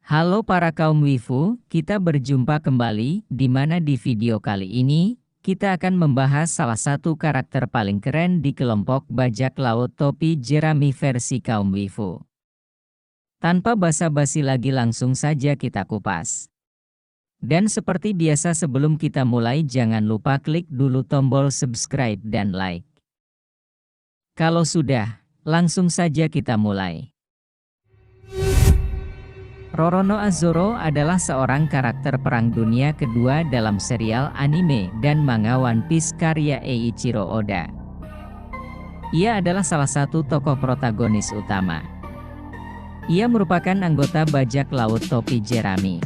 Halo para kaum wifu, kita berjumpa kembali, di mana di video kali ini, kita akan membahas salah satu karakter paling keren di kelompok bajak laut topi jerami versi kaum wifu. Tanpa basa-basi lagi langsung saja kita kupas. Dan seperti biasa sebelum kita mulai jangan lupa klik dulu tombol subscribe dan like. Kalau sudah, langsung saja kita mulai. Roronoa Zoro adalah seorang karakter Perang Dunia Kedua dalam serial anime dan manga One Piece karya Eiichiro Oda. Ia adalah salah satu tokoh protagonis utama. Ia merupakan anggota bajak laut topi jerami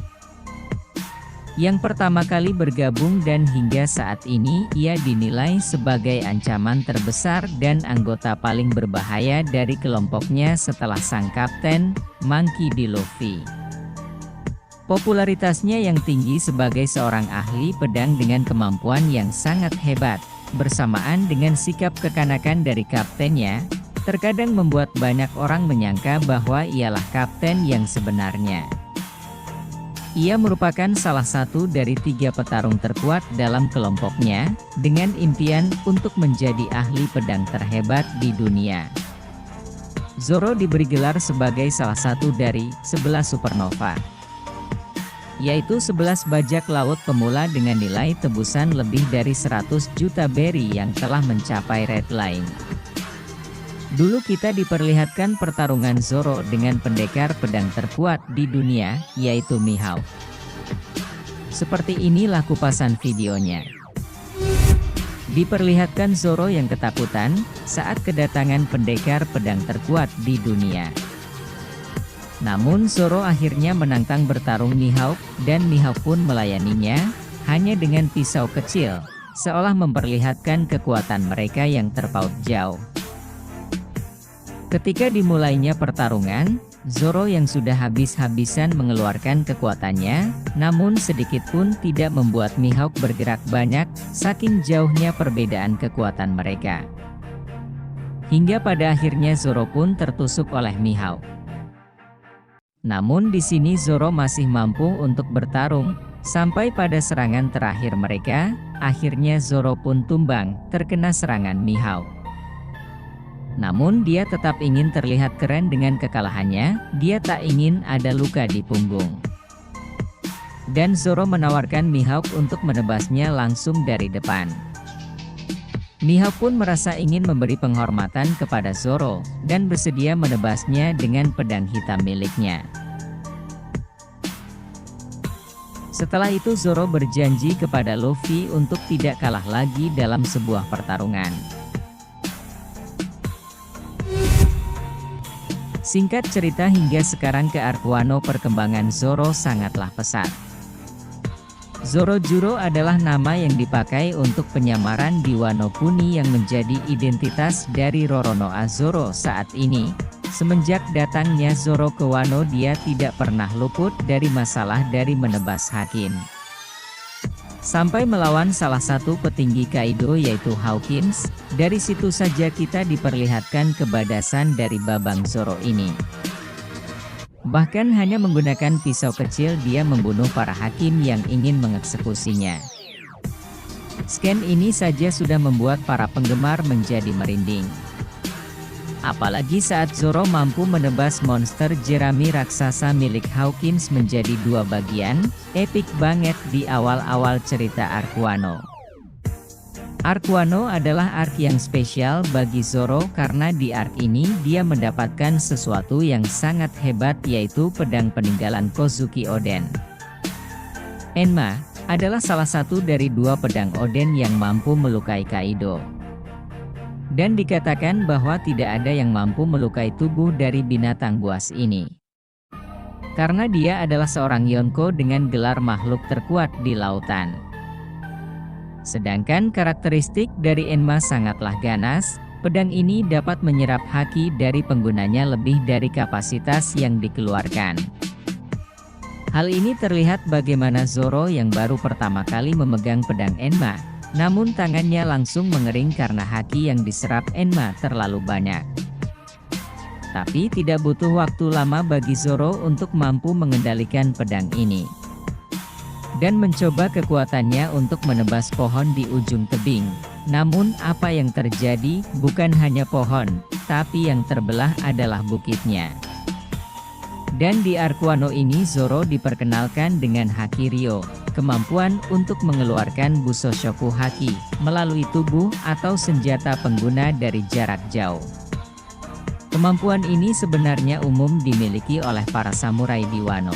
yang pertama kali bergabung dan hingga saat ini ia dinilai sebagai ancaman terbesar dan anggota paling berbahaya dari kelompoknya setelah sang kapten, Monkey D. Luffy. Popularitasnya yang tinggi sebagai seorang ahli pedang dengan kemampuan yang sangat hebat, bersamaan dengan sikap kekanakan dari kaptennya, terkadang membuat banyak orang menyangka bahwa ialah kapten yang sebenarnya. Ia merupakan salah satu dari 3 petarung terkuat dalam kelompoknya, dengan impian untuk menjadi ahli pedang terhebat di dunia. Zoro diberi gelar sebagai salah satu dari 11 supernova, yaitu 11 bajak laut pemula dengan nilai tebusan lebih dari 100 juta berry yang telah mencapai red line. Dulu kita diperlihatkan pertarungan Zoro dengan pendekar pedang terkuat di dunia, yaitu Mihawk. Seperti inilah kupasan videonya. Diperlihatkan Zoro yang ketakutan saat kedatangan pendekar pedang terkuat di dunia. Namun Zoro akhirnya menantang bertarung Mihawk, dan Mihawk pun melayaninya, hanya dengan pisau kecil, seolah memperlihatkan kekuatan mereka yang terpaut jauh. Ketika dimulainya pertarungan, Zoro yang sudah habis-habisan mengeluarkan kekuatannya, namun sedikit pun tidak membuat Mihawk bergerak banyak, saking jauhnya perbedaan kekuatan mereka. Hingga pada akhirnya Zoro pun tertusuk oleh Mihawk. Namun di sini Zoro masih mampu untuk bertarung, sampai pada serangan terakhir mereka, akhirnya Zoro pun tumbang, terkena serangan Mihawk. Namun dia tetap ingin terlihat keren dengan kekalahannya, dia tak ingin ada luka di punggung. Dan Zoro menawarkan Mihawk untuk menebasnya langsung dari depan. Mihawk pun merasa ingin memberi penghormatan kepada Zoro, dan bersedia menebasnya dengan pedang hitam miliknya. Setelah itu Zoro berjanji kepada Luffy untuk tidak kalah lagi dalam sebuah pertarungan. Singkat cerita hingga sekarang ke arc Wano perkembangan Zoro sangatlah pesat. Zorojuro adalah nama yang dipakai untuk penyamaran di Wano Kuni yang menjadi identitas dari Roronoa Zoro saat ini. Semenjak datangnya Zoro ke Wano dia tidak pernah luput dari masalah dari menebas Hakin. Sampai melawan salah satu petinggi Kaido yaitu Hawkins, dari situ saja kita diperlihatkan kebadasan dari Babang Zoro ini. Bahkan hanya menggunakan pisau kecil dia membunuh para hakim yang ingin mengeksekusinya. Scan ini saja sudah membuat para penggemar menjadi merinding. Apalagi saat Zoro mampu menebas monster jerami raksasa milik Hawkins menjadi 2 bagian, epik banget di awal-awal cerita arc Wano. Arc Wano adalah arc yang spesial bagi Zoro karena di arc ini dia mendapatkan sesuatu yang sangat hebat yaitu pedang peninggalan Kozuki Oden. Enma adalah salah satu dari 2 pedang Oden yang mampu melukai Kaido. Dan dikatakan bahwa tidak ada yang mampu melukai tubuh dari binatang buas ini. Karena dia adalah seorang Yonko dengan gelar makhluk terkuat di lautan. Sedangkan karakteristik dari Enma sangatlah ganas, pedang ini dapat menyerap haki dari penggunanya lebih dari kapasitas yang dikeluarkan. Hal ini terlihat bagaimana Zoro yang baru pertama kali memegang pedang Enma, namun tangannya langsung mengering karena haki yang diserap Enma terlalu banyak. Tapi tidak butuh waktu lama bagi Zoro untuk mampu mengendalikan pedang ini. Dan mencoba kekuatannya untuk menebas pohon di ujung tebing. Namun apa yang terjadi bukan hanya pohon, tapi yang terbelah adalah bukitnya. Dan di arc Wano ini Zoro diperkenalkan dengan Haki Ryo, kemampuan untuk mengeluarkan Busoshoku Haki, melalui tubuh atau senjata pengguna dari jarak jauh. Kemampuan ini sebenarnya umum dimiliki oleh para samurai di Wano.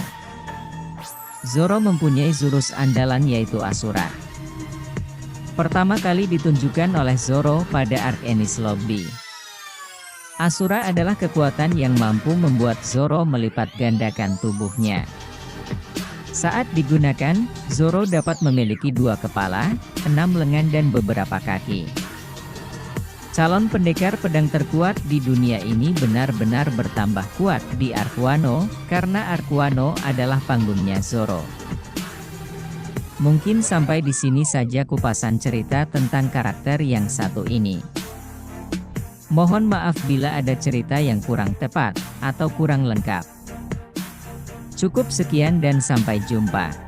Zoro mempunyai jurus andalan yaitu Asura. Pertama kali ditunjukkan oleh Zoro pada arc Enies Lobby. Asura adalah kekuatan yang mampu membuat Zoro melipat gandakan tubuhnya. Saat digunakan, Zoro dapat memiliki 2 kepala, 6 lengan dan beberapa kaki. Calon pendekar pedang terkuat di dunia ini benar-benar bertambah kuat di arc Wano, karena arc Wano adalah panggungnya Zoro. Mungkin sampai di sini saja kupasan cerita tentang karakter yang satu ini. Mohon maaf bila ada cerita yang kurang tepat, atau kurang lengkap. Cukup sekian dan sampai jumpa.